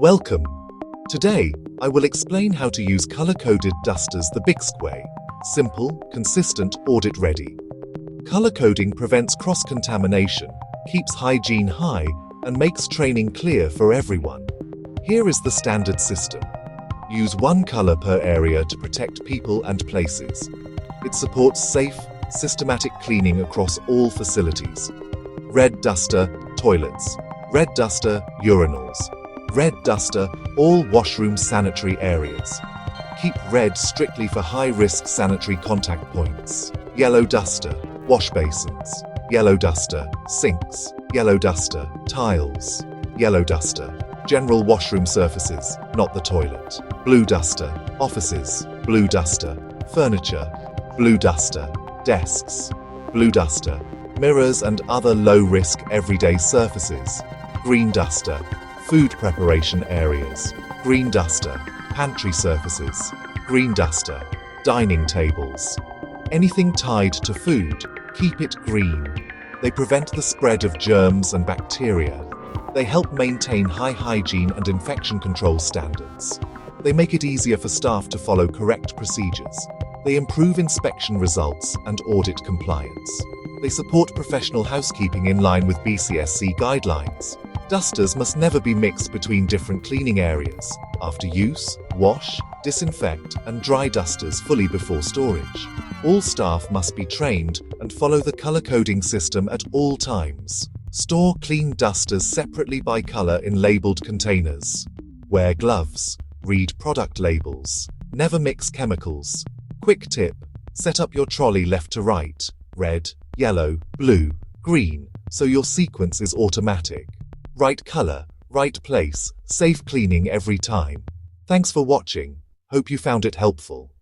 Welcome. Today, I will explain how to use color-coded dusters the BICSc way. Simple, consistent, audit-ready. Color coding prevents cross-contamination, keeps hygiene high, and makes training clear for everyone. Here is the standard system. Use one color per area to protect people and places. It supports safe, systematic cleaning across all facilities. Red duster, toilets. Red duster, urinals. Red duster, all washroom sanitary areas. Keep red strictly for high-risk sanitary contact points. Yellow duster, wash basins. Yellow duster, sinks. Yellow duster, tiles. Yellow duster, general washroom surfaces, not the toilet. Blue duster, offices. Blue duster, furniture. Blue duster, desks. Blue duster, mirrors and other low-risk everyday surfaces. Green duster, food preparation areas. Green duster, pantry surfaces. Green duster, dining tables. Anything tied to food, keep it green. They prevent the spread of germs and bacteria. They help maintain high hygiene and infection control standards. They make it easier for staff to follow correct procedures. They improve inspection results and audit compliance. They support professional housekeeping in line with BICSc guidelines. Dusters must never be mixed between different cleaning areas. After use, wash, disinfect, and dry dusters fully before storage. All staff must be trained and follow the color coding system at all times. Store clean dusters separately by color in labeled containers. Wear gloves. Read product labels. Never mix chemicals. Quick tip: set up your trolley left to right, red, yellow, blue, green, so your sequence is automatic. Right color, right place, safe cleaning every time. Thanks for watching. Hope you found it helpful.